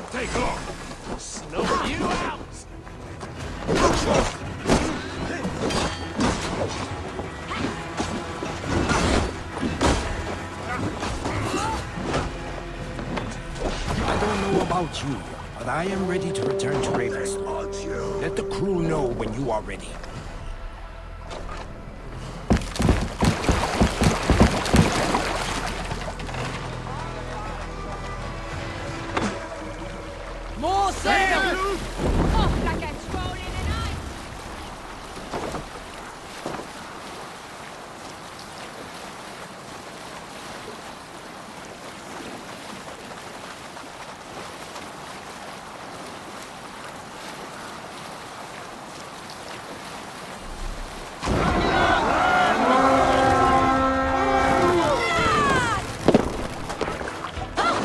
won't take long. Snuff you out! I don't know about you, but I am ready to return to Ravenswood. Let the crew know when you are ready. More sail! Oh, like a troll in an eye.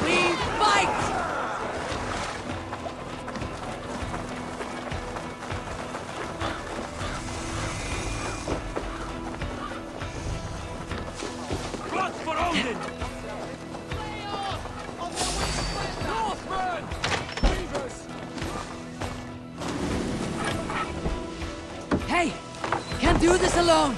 We fight! Blood for Odin! Northmen! Weavers! Hey! Can't do this alone!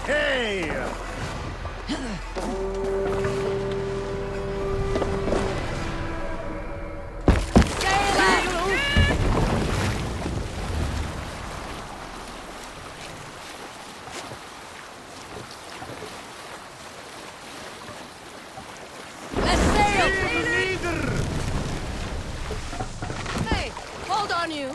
Hey! Let's sail! Hey, hold on you.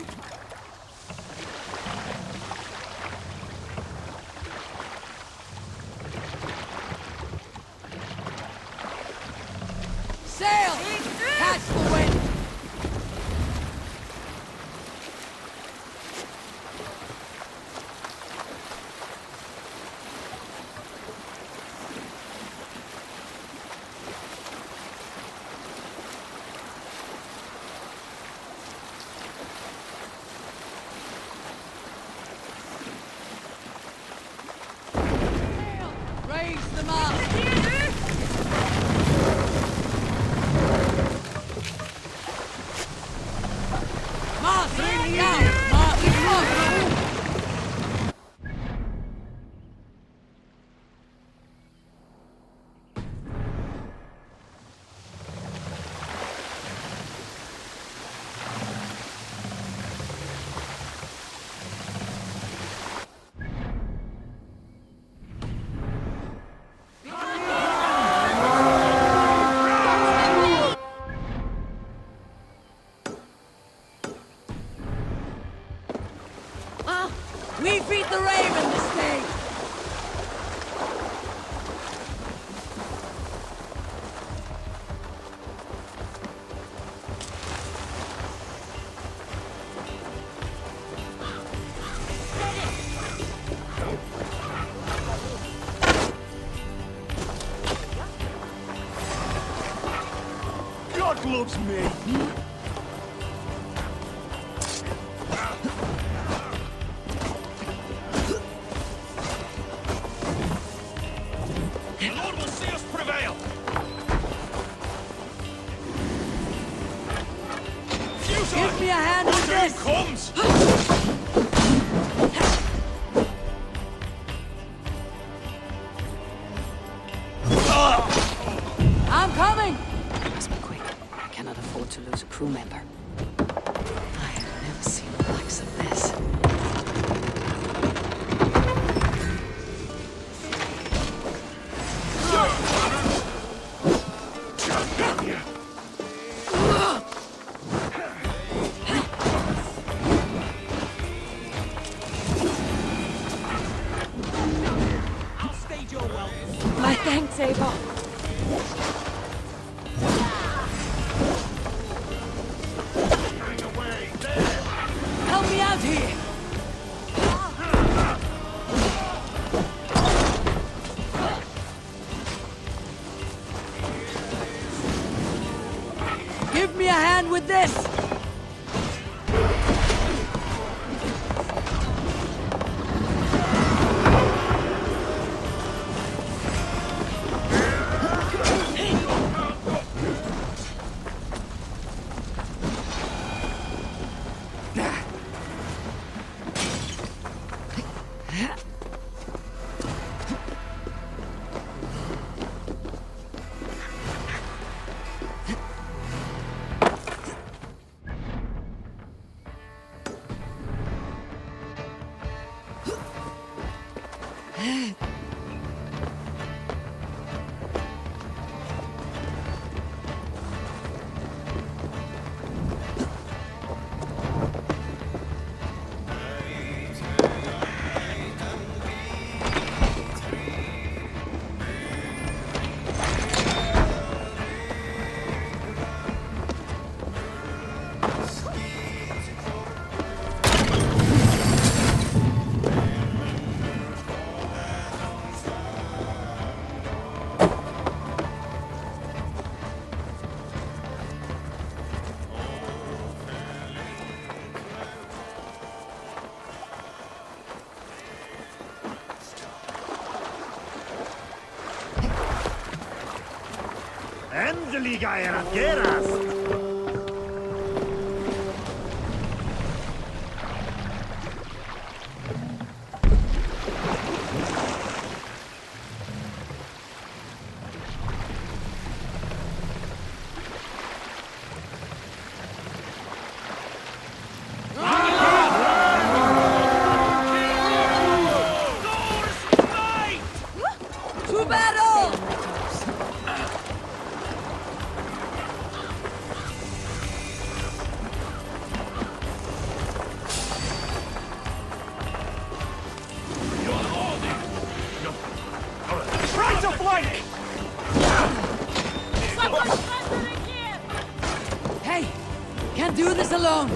Sail! Catch the wind! Raise them up! Martin, down! Martin, up! We beat the Raven this day! God loves me! The Lord will see us prevail! Give me a hand with Here he this! comes! I'm coming! Must be quick. I cannot afford to lose a crew member. I have never seen the likes of this. lifesaver. Help me out here! Give me a hand with this! Endeliga eran guerras! To battle! Try to flank! Hey! Can't do this alone!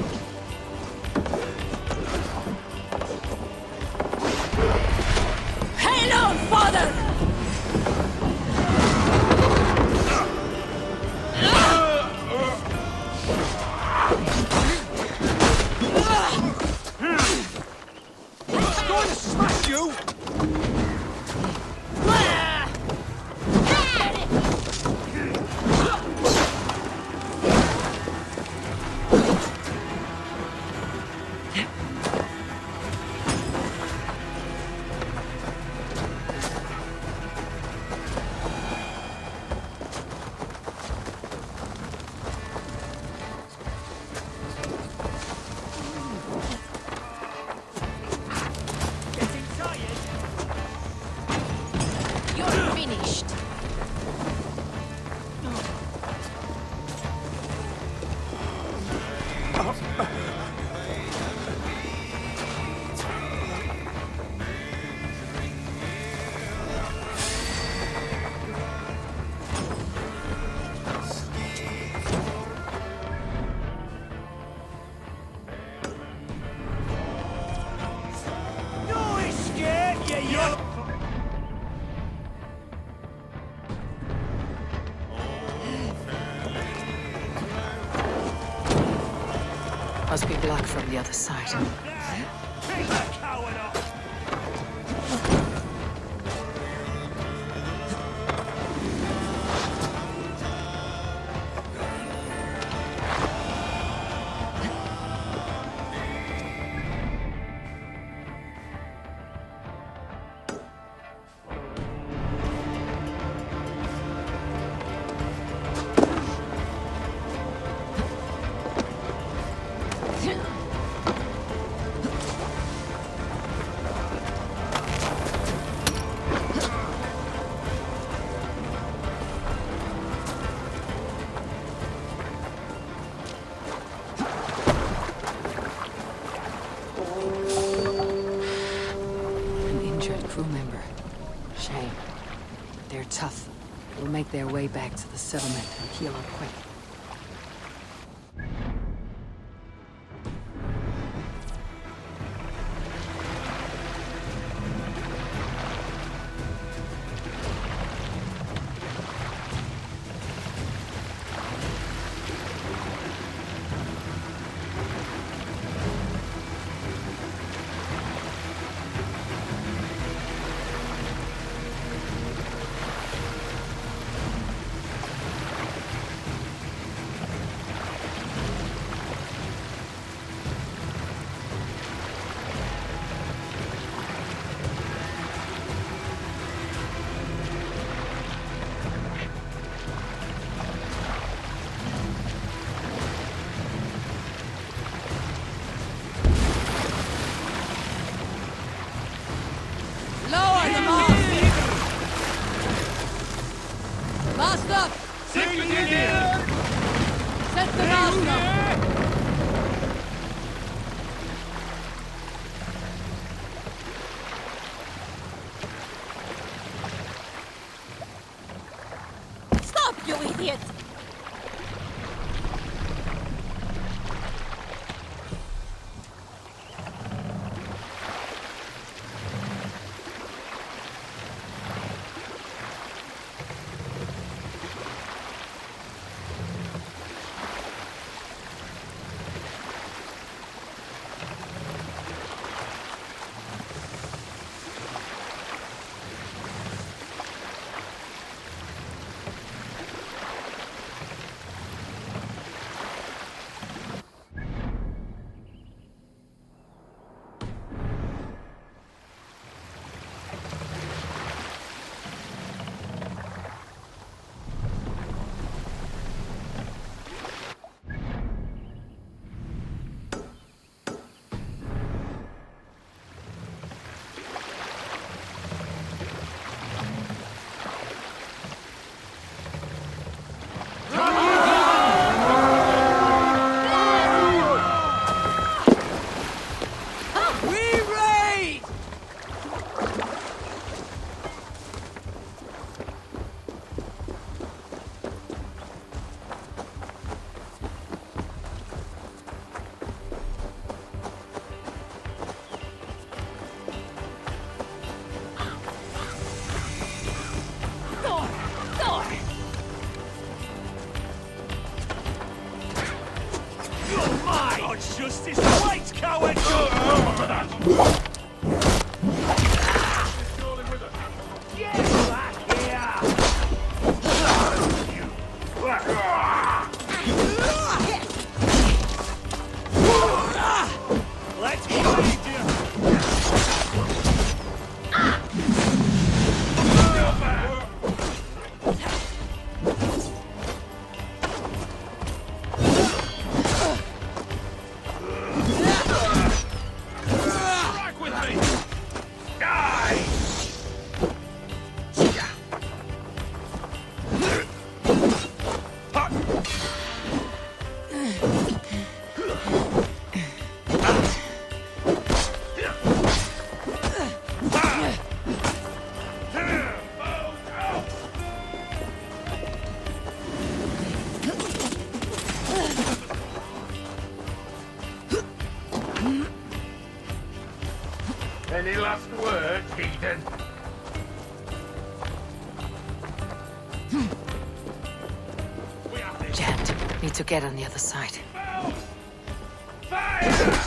Hail on, father! Going to smash you! Getting tired? You're finished. No escape, you young... Must be blocked from the other side. Take that coward off! An injured crew member. Shame. They're tough. make their way back to the settlement and heal up quick. Lower the mast! Mast up! Set the mast up! Stop, you idiot! God's justice waits, coward! Get back here! Let's find you! Any last words, Eden? Jet, need to get on the other side. Fire!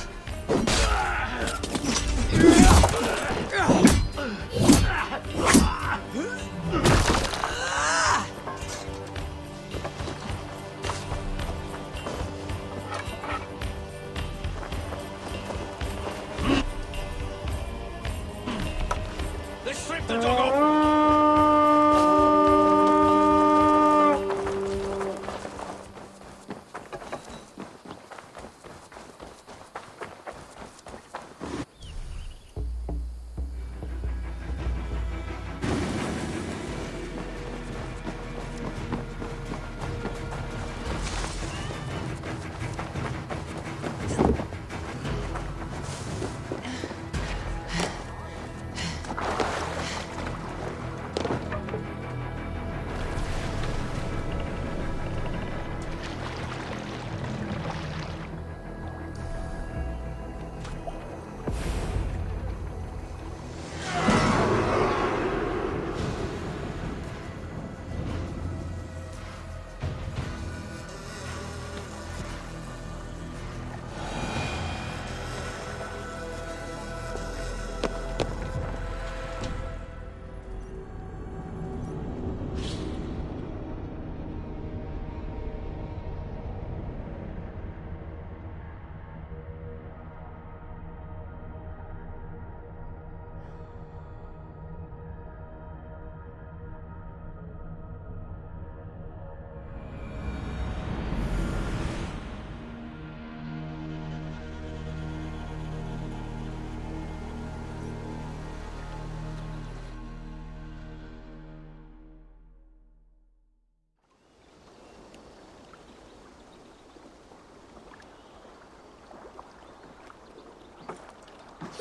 Let's strip the dog off!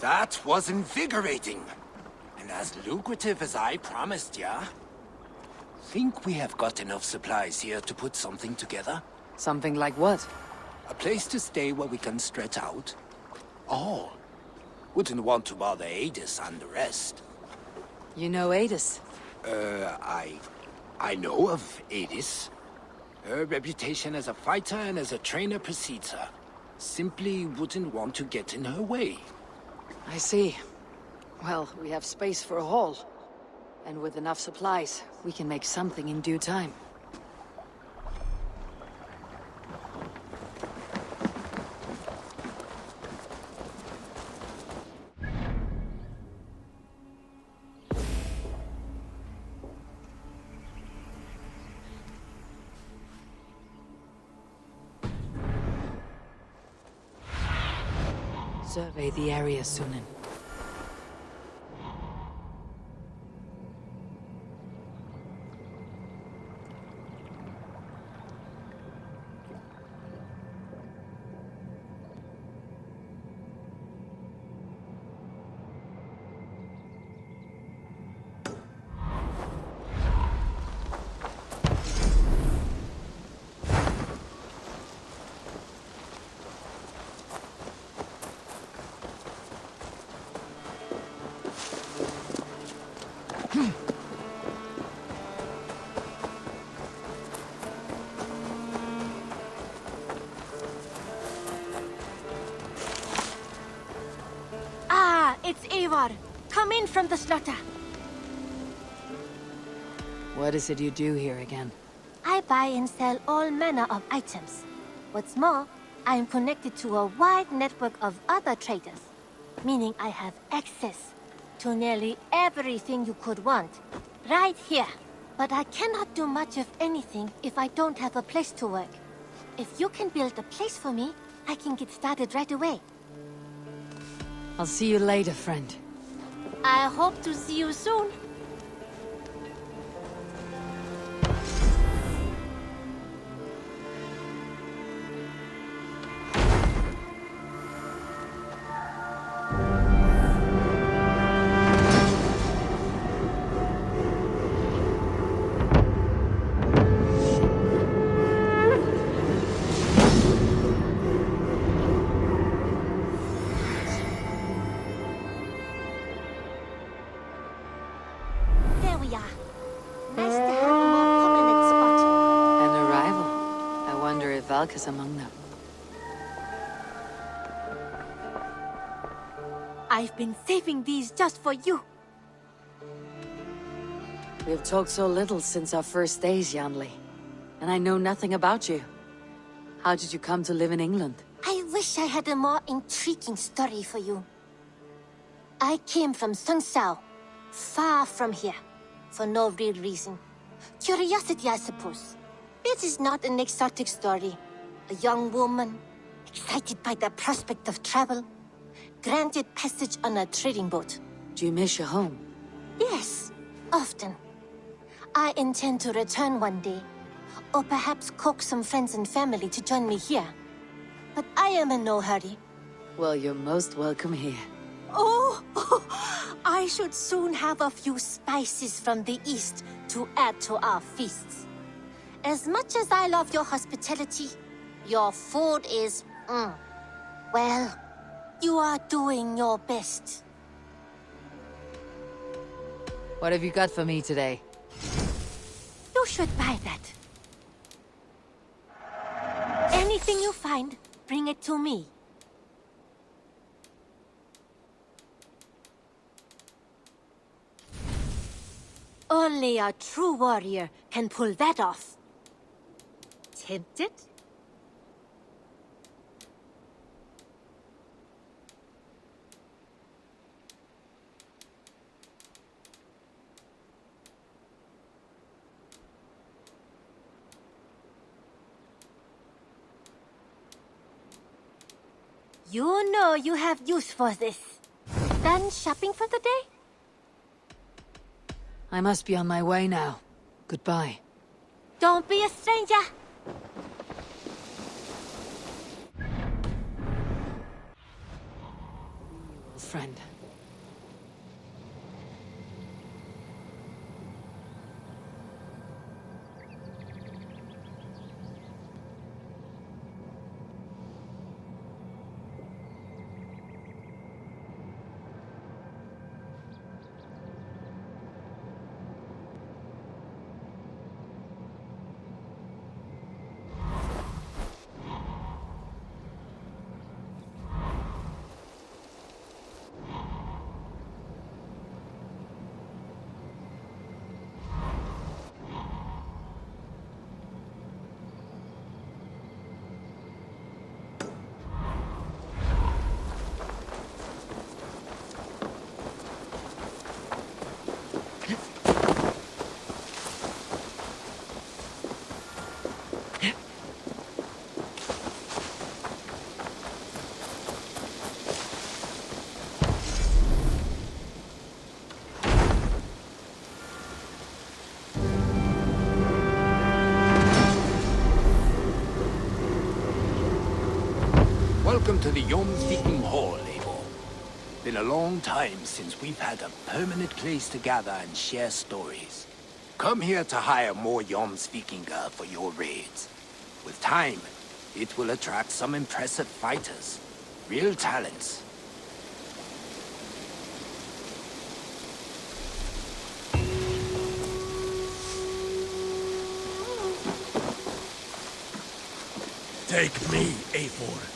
That was invigorating. And as lucrative as I promised ya. Think we have got enough supplies here to put something together? Something like what? A place to stay where we can stretch out. All. Wouldn't want to bother Adis and the rest. You know Adis? I know of Adis. Her reputation as a fighter and as a trainer precedes her. Simply wouldn't want to get in her way. I see. Well, we have space for a hall. And with enough supplies, we can make something in due time. Survey the area, Sunan. It's Ivar. Come in from the slaughter. What is it you do here again? I buy and sell all manner of items. What's more, I am connected to a wide network of other traders, meaning I have access to nearly everything you could want, right here. But I cannot do much of anything if I don't have a place to work. If you can build a place for me, I can get started right away. I'll see you later, friend. I hope to see you soon. There we are. Nice to have a more prominent spot. An arrival. I wonder if Valka's among them. I've been saving these just for you. We've talked so little since our first days, Yanli. And I know nothing about you. How did you come to live in England? I wish I had a more intriguing story for you. I came from Sunsao, far from here, for no real reason. Curiosity, I suppose. This is not an exotic story. A young woman, excited by the prospect of travel, granted passage on a trading boat. Do you miss your home? Yes, often. I intend to return one day, or perhaps coax some friends and family to join me here. But I am in no hurry. Well, you're most welcome here. Oh, I should soon have a few spices from the east to add to our feasts. As much as I love your hospitality, your food is, well, you are doing your best. What have you got for me today? You should buy that. Anything you find, bring it to me. Only a true warrior can pull that off. Tempted? You know you have use for this. Done shopping for the day? I must be on my way now. Goodbye. Don't be a stranger. We'll friend. Welcome to the Yom-Seeking Hall, Eivor. Been a long time since we've had a permanent place to gather and share stories. Come here to hire more Yom-Seekinger for your raids. With time, it will attract some impressive fighters. Real talents. Take me, Eivor.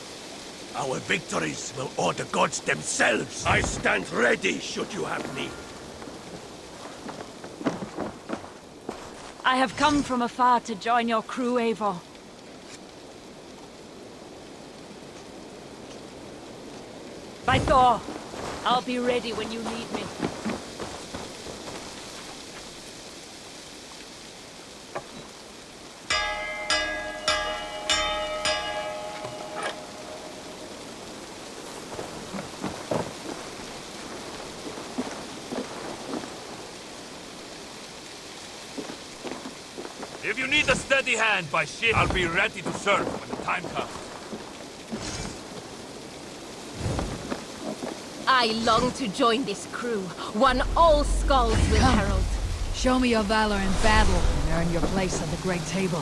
Our victories will awe the gods themselves. I stand ready should you have need. I have come from afar to join your crew, Eivor. By Thor, I'll be ready when you need me. If you need a steady hand by ship, I'll be ready to serve when the time comes. I long to join this crew, one all skulls will Come. herald. Show me your valor in battle, and earn your place at the Great Table.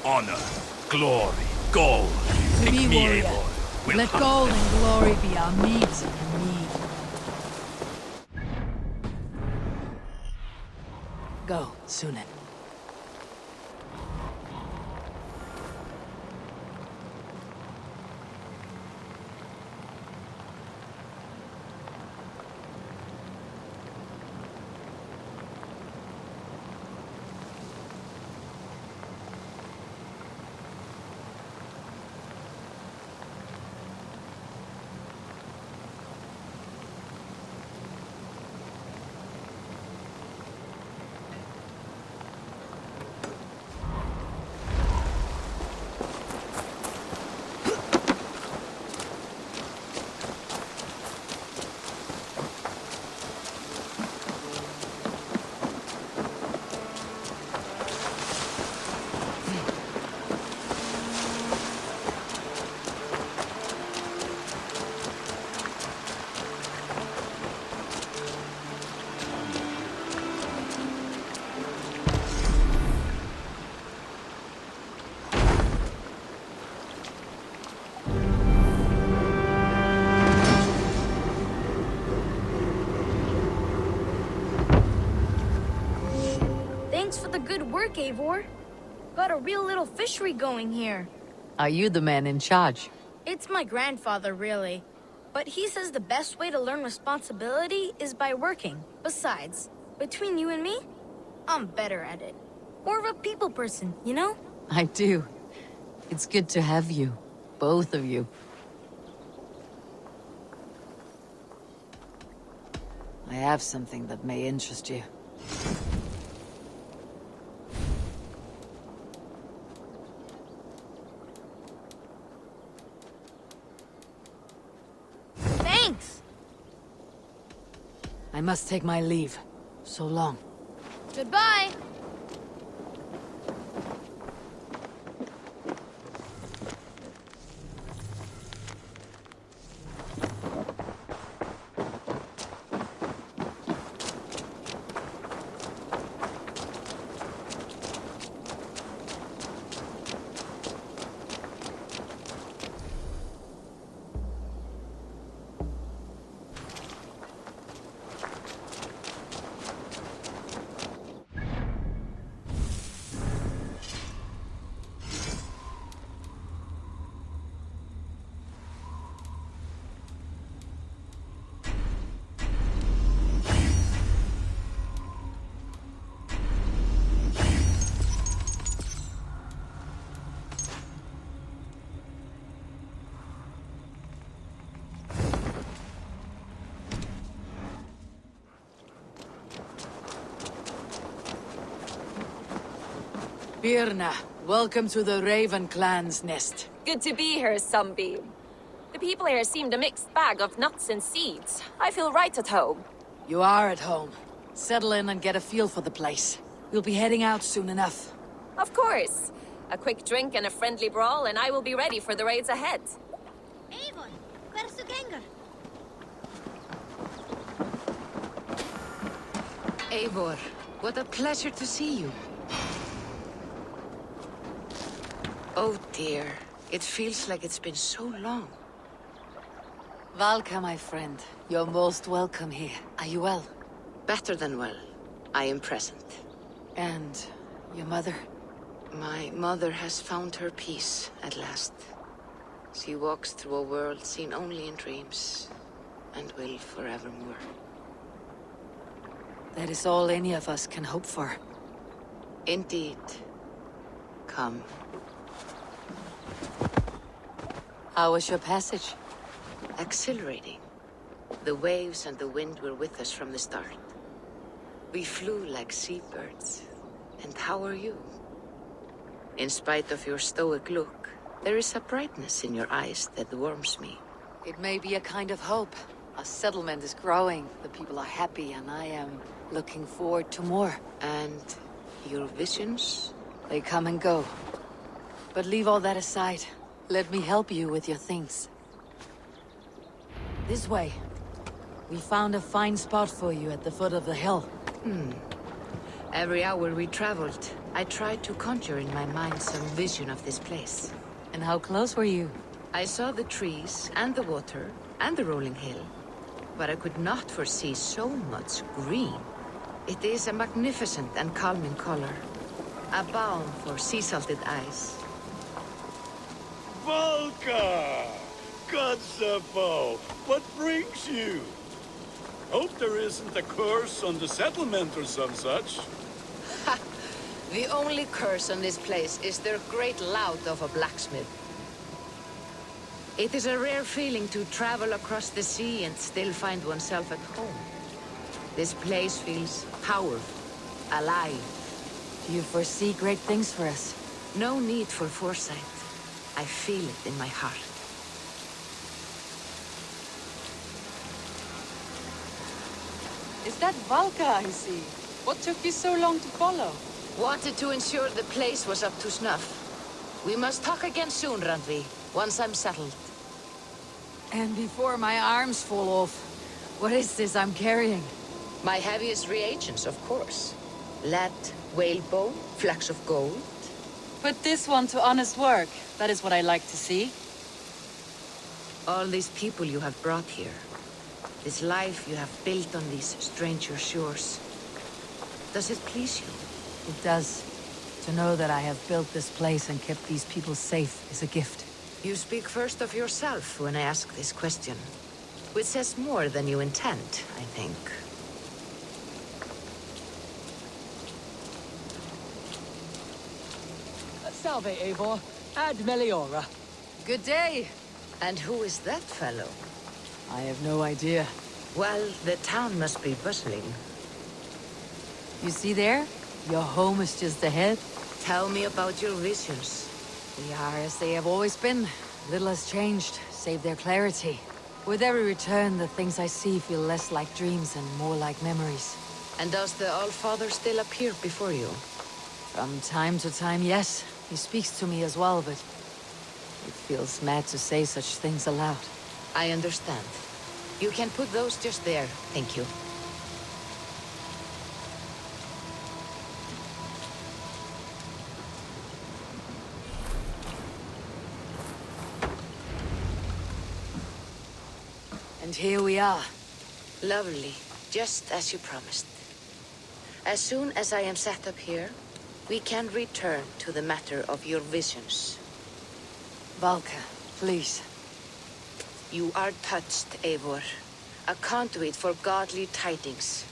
Honor, glory, gold. To Pick me, me, warrior. Eivor. We'll Let hunt gold them. and glory be our meat and mead. Go, Sunan. Thanks for the good work, Eivor. Got a real little fishery going here. Are you the man in charge? It's my grandfather, really. But he says the best way to learn responsibility is by working. Besides, between you and me, I'm better at it. More of a people person, you know? I do. It's good to have you. Both of you. I have something that may interest you. I must take my leave. So long. Goodbye. Birna, welcome to the Raven Clan's nest. Good to be here, Sunbeam. The people here seemed a mixed bag of nuts and seeds. I feel right at home. You are at home. Settle in and get a feel for the place. We'll be heading out soon enough. Of course. A quick drink and a friendly brawl, and I will be ready for the raids ahead. Avon, where's the ganger? Eivor, what a pleasure to see you. Oh dear, it feels like it's been so long. Valka, my friend, you're most welcome here. Are you well? Better than well. I am present. And your mother? My mother has found her peace at last. She walks through a world seen only in dreams, and will forevermore. That is all any of us can hope for. Indeed. Come. How was your passage? Exhilarating. The waves and the wind were with us from the start. We flew like seabirds. And how are you? In spite of your stoic look, there is a brightness in your eyes that warms me. It may be a kind of hope. Our settlement is growing, the people are happy, and I am looking forward to more. And your visions? They come and go. But leave all that aside. Let me help you with your things. This way. We found a fine spot for you at the foot of the hill. Every hour we traveled, I tried to conjure in my mind some vision of this place. And how close were you? I saw the trees, and the water, and the rolling hill. But I could not foresee so much green. It is a magnificent and calming color. A balm for sea-salted eyes. Valka! Gods above, what brings you? Hope there isn't a curse on the settlement or some such. The only curse on this place is their great lout of a blacksmith. It is a rare feeling to travel across the sea and still find oneself at home. This place feels powerful, alive. Do you foresee great things for us? No need for foresight. I feel it in my heart. Is that Valka I see? What took you so long to follow? Wanted to ensure the place was up to snuff. We must talk again soon, Randvi, once I'm settled. And before my arms fall off, what is this I'm carrying? My heaviest reagents, of course. Lead, whalebone, flecks of gold. Put this one to honest work. That is what I like to see. All these people you have brought here. This life you have built on these stranger shores. Does it please you? It does. To know that I have built this place and kept these people safe is a gift. You speak first of yourself when I ask this question. Which says more than you intend, I think. Salve, Eivor. Ad Meliora. Good day. And who is that fellow? I have no idea. Well, the town must be bustling. You see there? Your home is just ahead. Tell me about your visions. They are as they have always been. Little has changed, save their clarity. With every return, the things I see feel less like dreams and more like memories. And does the Allfather still appear before you? From time to time, yes. He speaks to me as well, but it feels mad to say such things aloud. I understand. You can put those just there, thank you. And here we are. Lovely, just as you promised. As soon as I am set up here, we can return to the matter of your visions. Valka, please. You are touched, Eivor. A conduit for godly tidings.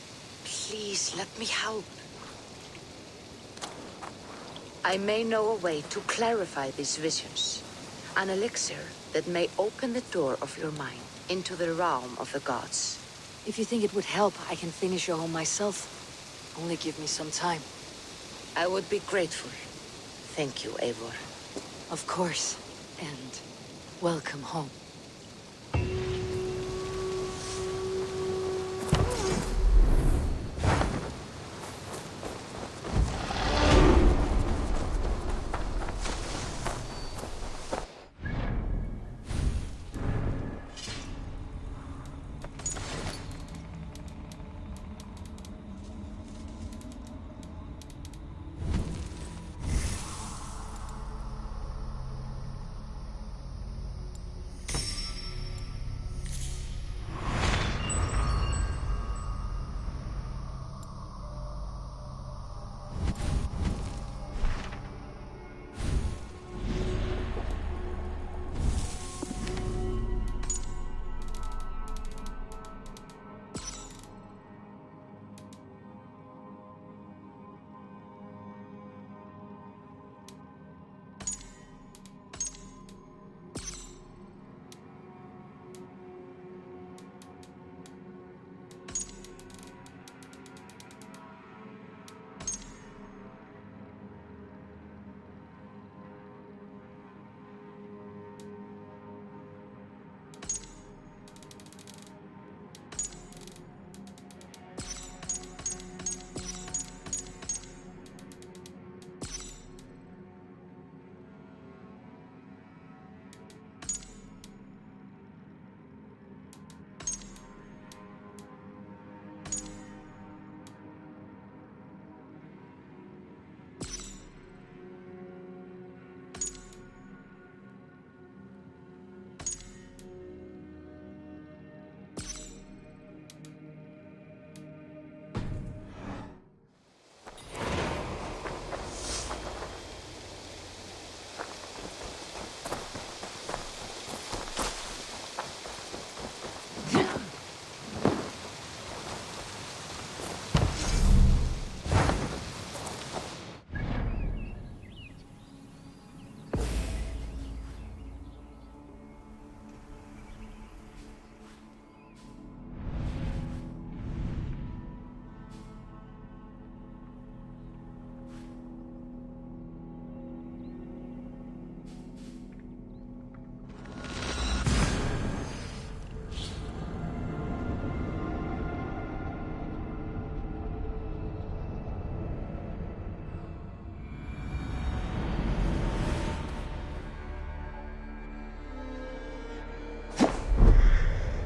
Please, let me help. I may know a way to clarify these visions. An elixir that may open the door of your mind into the realm of the gods. If you think it would help, I can finish your home myself. Only give me some time. I would be grateful. Thank you, Eivor. Of course. And welcome home.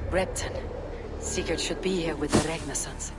Repton. Sigurd should be here with the Ragnarsons.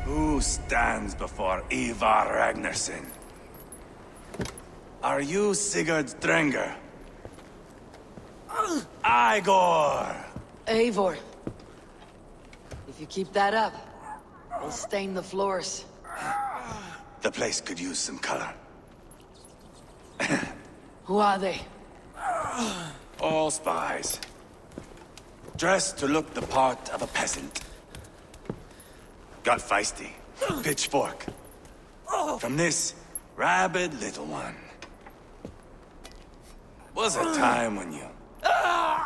Who stands before Ivar Ragnarsson? Are you Sigurd Drenger? Igor! Eivor. If you keep that up, We'll stain the floors. The place could use some color. Who are they? All spies. Dressed to look the part of a peasant. Got feisty. Pitchfork. From this rabid little one. Was a time when you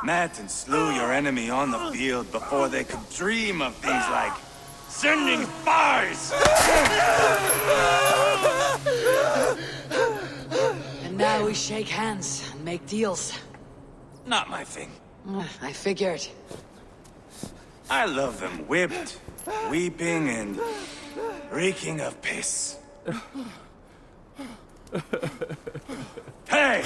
met and slew your enemy on the field before they could dream of things like sending spies! And now we shake hands and make deals. Not my thing. I figured. I love them whipped, weeping, and reeking of piss. Hey!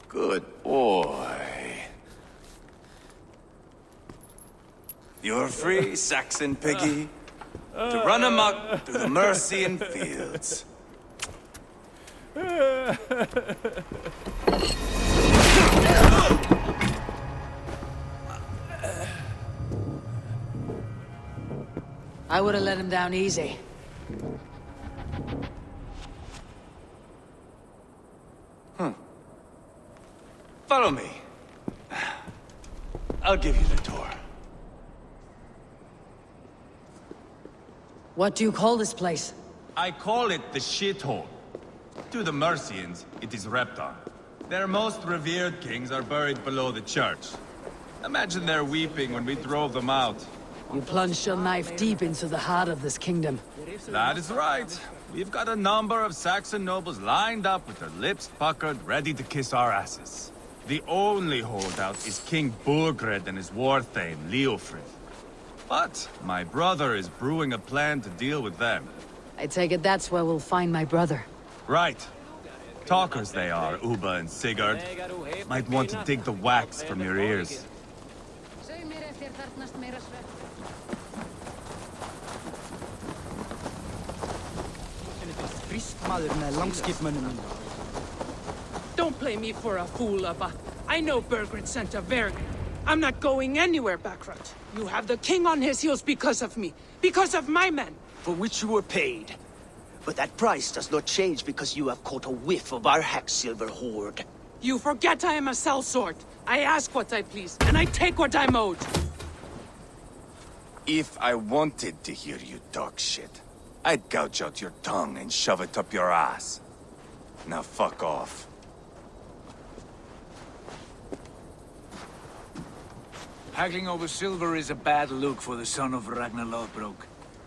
Good boy. You're free, Saxon piggy, to run amok through the Mercian fields. I would have let him down easy. Follow me. I'll give you the tour. What do you call this place? I call it the shithole. To the Mercians, it is Repton. Their most revered kings are buried below the church. Imagine their weeping when we drove them out. You plunged your knife deep into the heart of this kingdom. That is right. We've got a number of Saxon nobles lined up with their lips puckered, ready to kiss our asses. The only holdout is King Burgred and his war thane, Leofrid. But my brother is brewing a plan to deal with them. I take it that's where we'll find my brother. Right. Talkers they are, Uba and Sigurd. Might want to dig the wax from your ears. Don't play me for a fool, Abba. I know Burgred sent a Verg. I'm not going anywhere, Backrot. You have the king on his heels because of me. Because of my men. For which you were paid. But that price does not change because you have caught a whiff of our Hacksilver hoard. You forget I am a sellsword. I ask what I please, and I take what I'm owed. If I wanted to hear you talk shit, I'd gouge out your tongue and shove it up your ass. Now fuck off. Haggling over silver is a bad look for the son of Ragnar Lothbrok.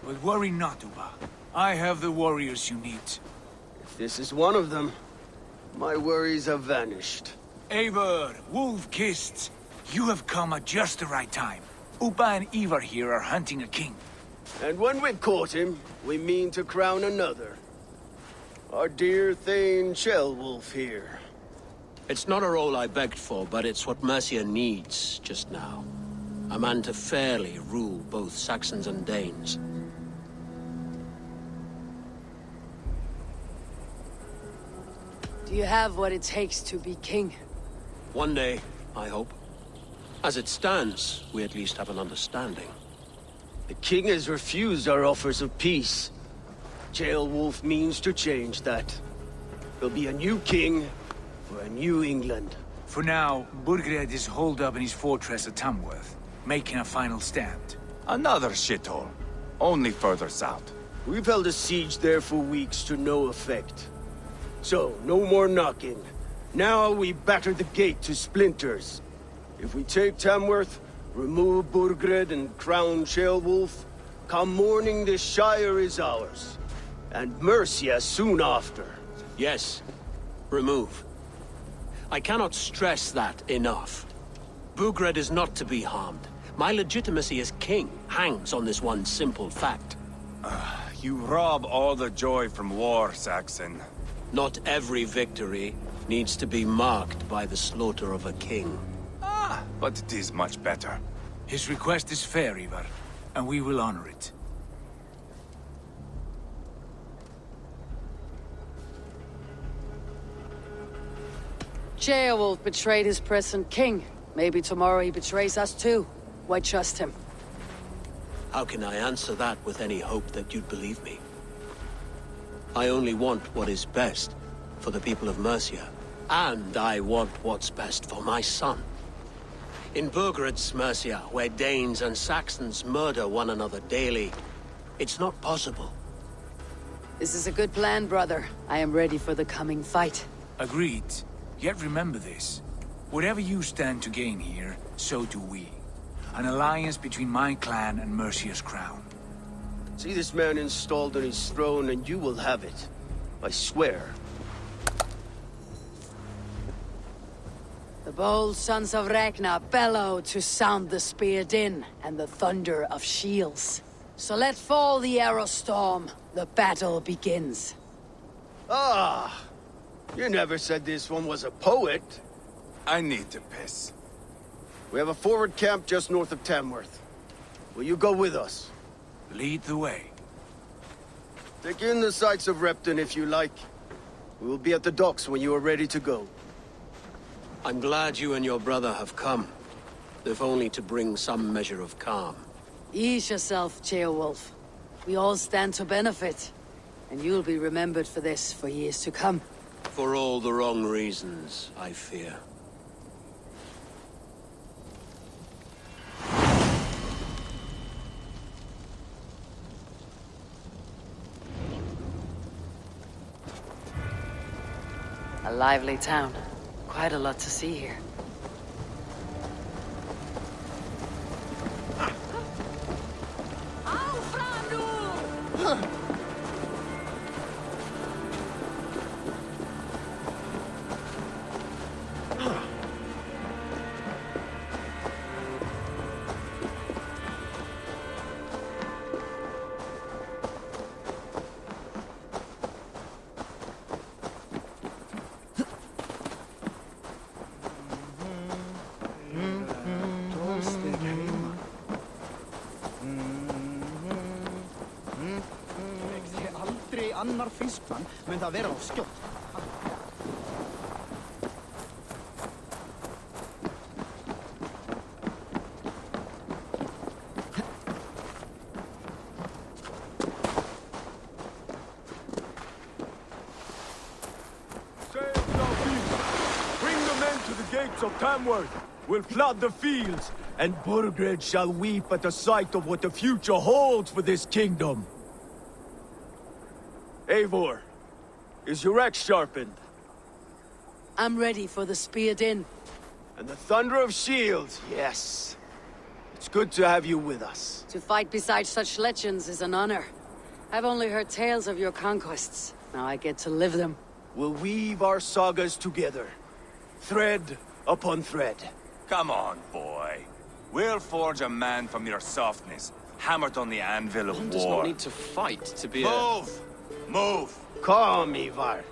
But worry not, Uba. I have the warriors you need. If this is one of them, my worries have vanished. Eivor, Wolf-Kissed, you have come at just the right time. Uba and Ivar here are hunting a king. And when we've caught him, we mean to crown another. Our dear Thane Ceolwulf here. It's not a role I begged for, but it's what Mercia needs just now. A man to fairly rule both Saxons and Danes. Do you have what it takes to be king? One day, I hope. As it stands, we at least have an understanding. The king has refused our offers of peace. Ceolwulf means to change that. There'll be a new king for a new England. For now, Burgred is holed up in his fortress at Tamworth, making a final stand. Another shithole. Only further south. We've held a siege there for weeks to no effect. So, no more knocking. Now we batter the gate to splinters. If we take Tamworth, remove Burgred and crown Ceolwulf, come morning the Shire is ours. And Mercia soon after. Yes, remove. I cannot stress that enough. Burgred is not to be harmed. My legitimacy as king hangs on this one simple fact. You rob all the joy from war, Saxon. Not every victory needs to be marked by the slaughter of a king. But it is much better. His request is fair, Ivar, and we will honor it. Ceolwulf betrayed his present king. Maybe tomorrow he betrays us too. Why trust him? How can I answer that with any hope that you'd believe me? I only want what is best for the people of Mercia. And I want what's best for my son. In Burgred's Mercia, where Danes and Saxons murder one another daily, it's not possible. This is a good plan, brother. I am ready for the coming fight. Agreed. Yet remember this. Whatever you stand to gain here, so do we. An alliance between my clan and Mercia's crown. See this man installed on his throne and you will have it. I swear. The bold sons of Ragnar bellow to sound the spear din and the thunder of shields. So let fall the arrow storm. The battle begins. Ah! You never said this one was a poet. I need to piss. We have a forward camp just north of Tamworth. Will you go with us? Lead the way. Take in the sights of Repton if you like. We will be at the docks when you are ready to go. I'm glad you and your brother have come, if only to bring some measure of calm. Ease yourself, Ceolwulf. We all stand to benefit. And you'll be remembered for this for years to come. For all the wrong reasons, I fear. A lively town. Quite a lot to see here. Annar fiskmann mun það vera á skjótt. Bring the men to the gates of Tamworth. We'll flood the fields, and Burgred shall weep at the sight of what the future holds for this kingdom. Eivor, is your axe sharpened? I'm ready for the spear din. And the thunder of shields, yes. It's good to have you with us. To fight beside such legends is an honor. I've only heard tales of your conquests. Now I get to live them. We'll weave our sagas together. Thread upon thread. Come on, boy. We'll forge a man from your softness, hammered on the anvil of war. One does not need to fight to be Move! Move! Calm, Ivar.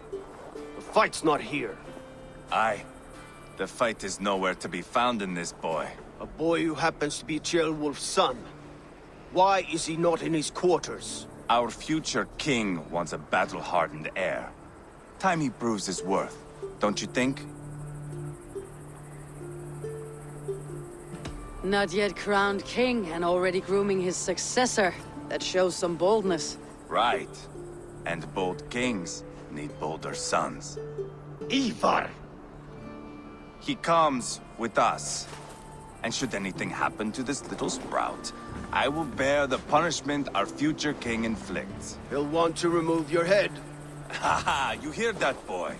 The fight's not here. Aye. The fight is nowhere to be found in this boy. A boy who happens to be Ceolwulf's son. Why is he not in his quarters? Our future king wants a battle-hardened heir. Time he proves his worth, don't you think? Not yet crowned king and already grooming his successor. That shows some boldness. Right. And bold kings need bolder sons. Ivar! He comes with us. And should anything happen to this little sprout, I will bear the punishment our future king inflicts. He'll want to remove your head. Haha, you hear that, boy?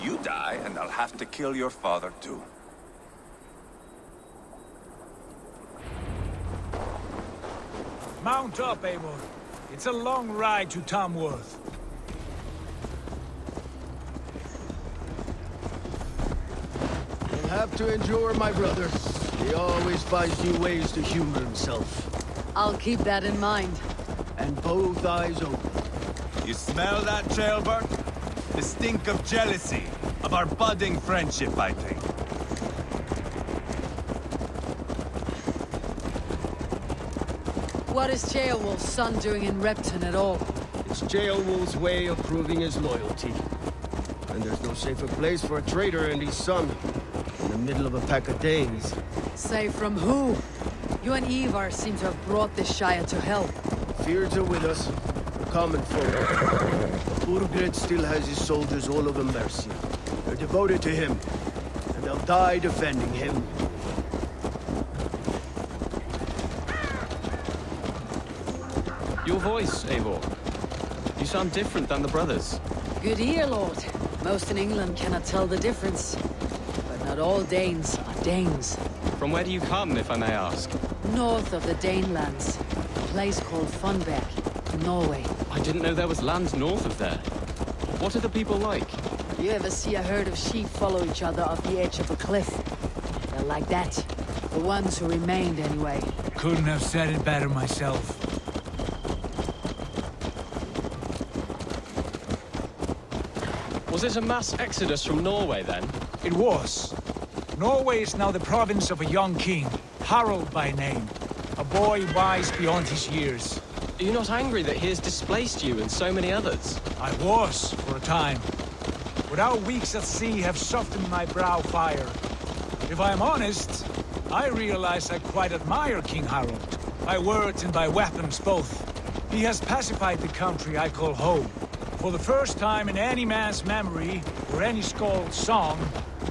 You die, and I'll have to kill your father, too. Mount up, Eivor. It's a long ride to Tamworth. You'll have to endure, my brother. He always finds new ways to humor himself. I'll keep that in mind. And both eyes open. You smell that, Ceolbert? The stink of jealousy, of our budding friendship, I think. What is Ceolwulf's son doing in Repton at all? It's Ceolwulf's way of proving his loyalty. And there's no No safer place for a traitor and his son. In the middle of a pack of Danes. Safe from who? You and Ivar seem to have brought this Shire to hell. Fears are with us. Common folk. Burgred still has his soldiers all over Mercia. They're devoted to him. And they'll die defending him. Your voice, Eivor. You sound different than the brothers. Good ear, Lord. Most in England cannot tell the difference. But not all Danes are Danes. From where do you come, if I may ask? North of the Danelands. A place called Funberg, in Norway. I didn't know there was land north of there. What are the people like? You ever see a herd of sheep follow each other off the edge of a cliff? They're like that. The ones who remained, anyway. Couldn't have said it better myself. Was it a mass exodus from Norway, then? It was. Norway is now the province of a young king, Harald by name. A boy wise beyond his years. Are you not angry that he has displaced you and so many others? I was, for a time. But our weeks at sea have softened my brow fire. If I am honest, I realize I quite admire King Harald. By words and by weapons both. He has pacified the country I call home. For the first time in any man's memory, or any skald's song,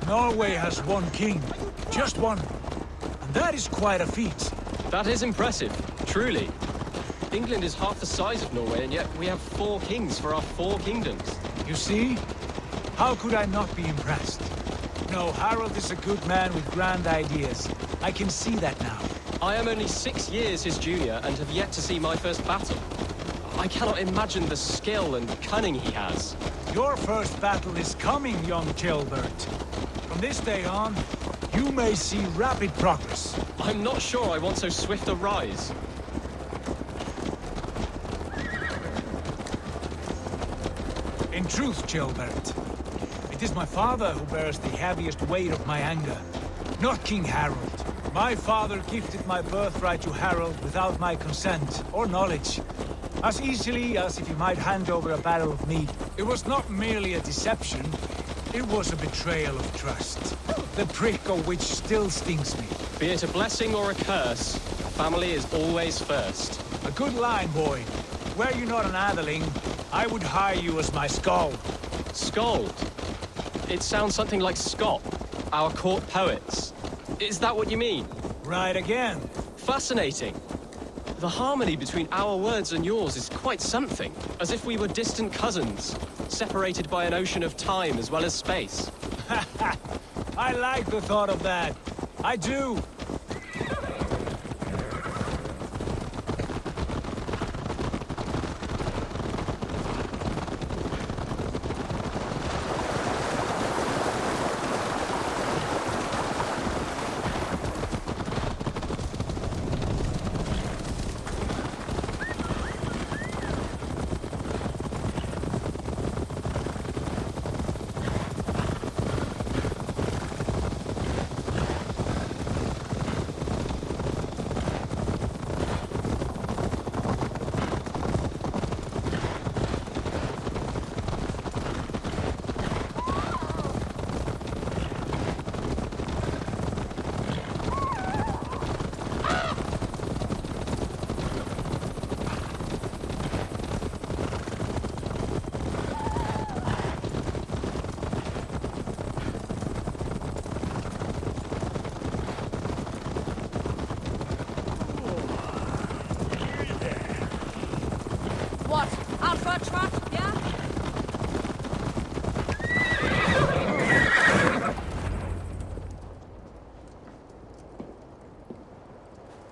Norway has one king. Just one. And that is quite a feat. That is impressive, truly. England is half the size of Norway, and yet we have 4 kings for our 4 kingdoms. You see? How could I not be impressed? No, Harald is a good man with grand ideas. I can see that now. I am only 6 years his junior, and have yet to see my first battle. I cannot imagine the skill and cunning he has. Your first battle is coming, young Gilbert. From this day on, you may see rapid progress. I'm not sure I want so swift a rise. In truth, Gilbert, it is my father who bears the heaviest weight of my anger, not King Harald. My father gifted my birthright to Harald without my consent or knowledge. As easily as if he might hand over a barrel of meat. It was not merely a deception, it was a betrayal of trust. The prick of which still stings me. Be it a blessing or a curse, family is always first. A good line, boy. Were you not an atheling, I would hire you as my skald. Skald? It sounds something like Scott, our court poets. Is that what you mean? Right again. Fascinating. The harmony between our words and yours is quite something. As if we were distant cousins, separated by an ocean of time as well as space. I like the thought of that. I do. What? Out for a trot, yeah?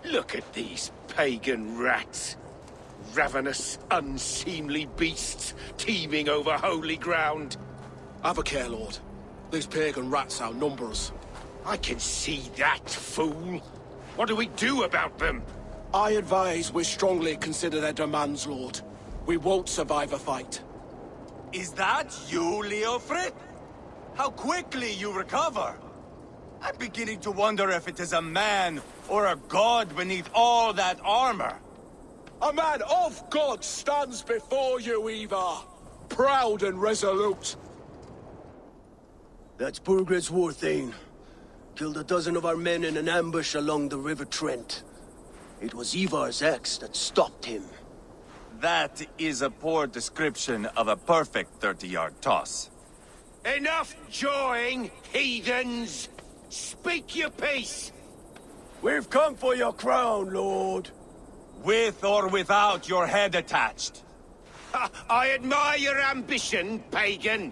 Look at these pagan rats. Ravenous, unseemly beasts teeming over holy ground. Have a care, Lord. These pagan rats outnumber us. I can see that, fool. What do we do about them? I advise we strongly consider their demands, Lord. We won't survive a fight. Is that you, Leofrid? How quickly you recover! I'm beginning to wonder if it is a man or a god beneath all that armor. A man of God stands before you, Ivar. Proud and resolute. That's Burgred's Warthane. Killed a dozen of our men in an ambush along the River Trent. It was Ivar's axe that stopped him. That is a poor description of a perfect 30-yard toss. Enough jawing, heathens! Speak your piece! We've come for your crown, Lord. With or without your head attached. I admire your ambition, pagan.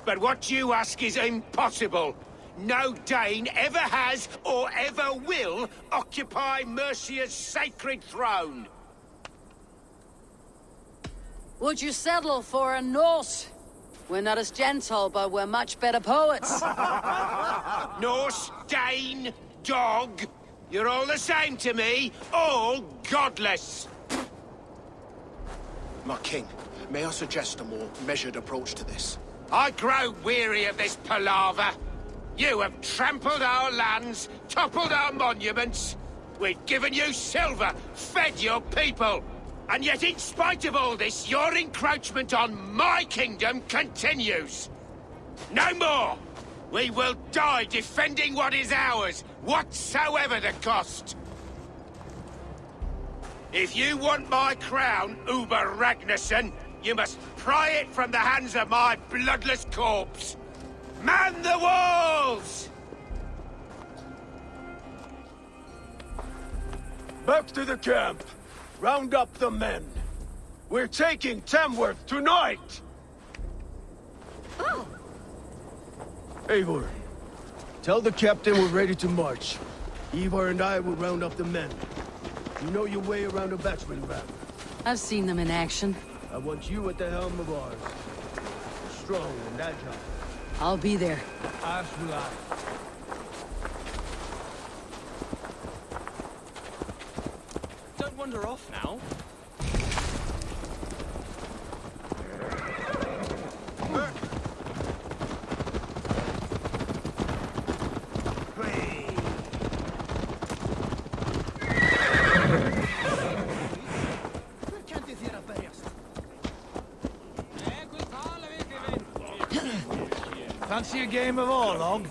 But what you ask is impossible. No Dane ever has or ever will occupy Mercia's sacred throne. Would you settle for a Norse? We're not as gentle, but we're much better poets. Norse, Dane, dog. You're all the same to me. All godless. My king, may I suggest a more measured approach to this? I grow weary of this palaver. You have trampled our lands, toppled our monuments. We've given you silver, fed your people. And yet, in spite of all this, your encroachment on my kingdom continues. No more! We will die defending what is ours, whatsoever the cost. If you want my crown, Uber Ragnarsson, you must pry it from the hands of my bloodless corpse. Man the walls! Back to the camp. Round up the men. We're taking Tamworth tonight! Oh! Eivor, tell the captain we're ready to march. Ivar and I will round up the men. You know your way around a battering ram. I've seen them in action. I want you at the helm of ours. Strong and agile. I'll be there. As will I. Don't wander off now. Fancy a game of Orlog?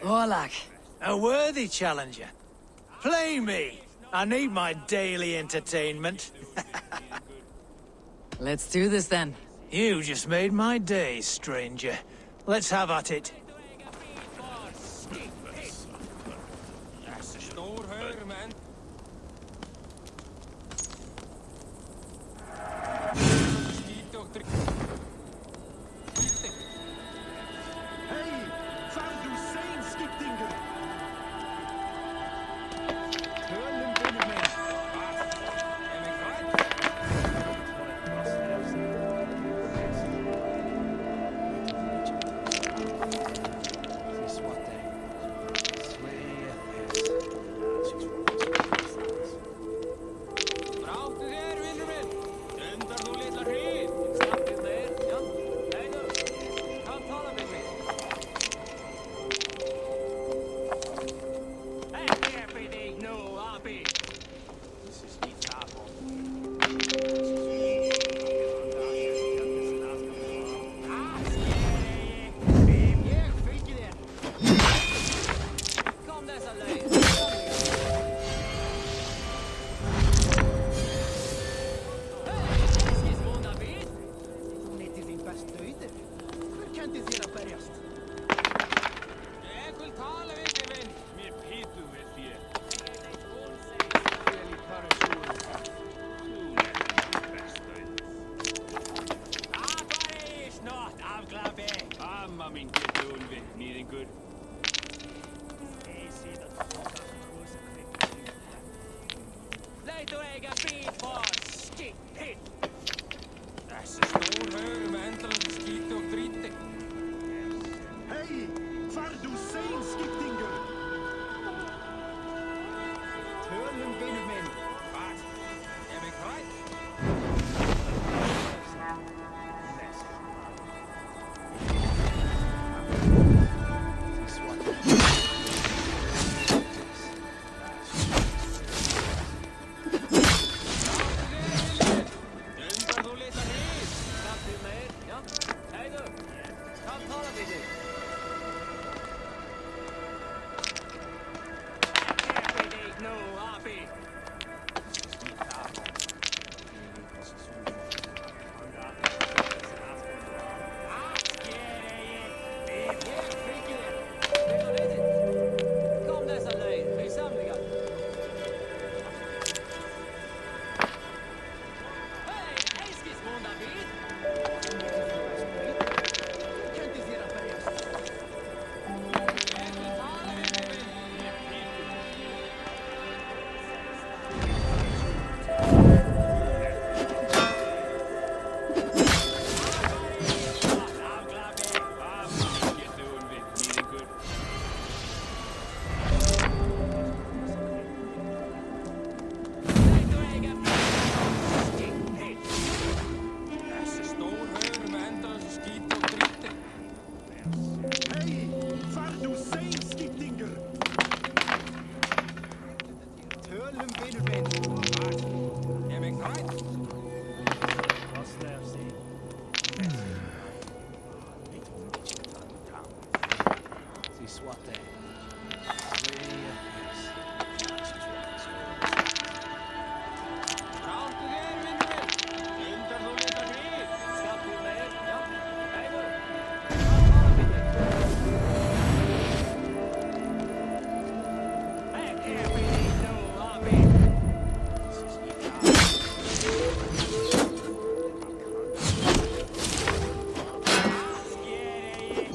Orlog. A worthy challenger. Play me. I need my daily entertainment. Let's do this then. You just made my day, stranger. Let's have at it.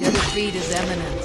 Your defeat is imminent.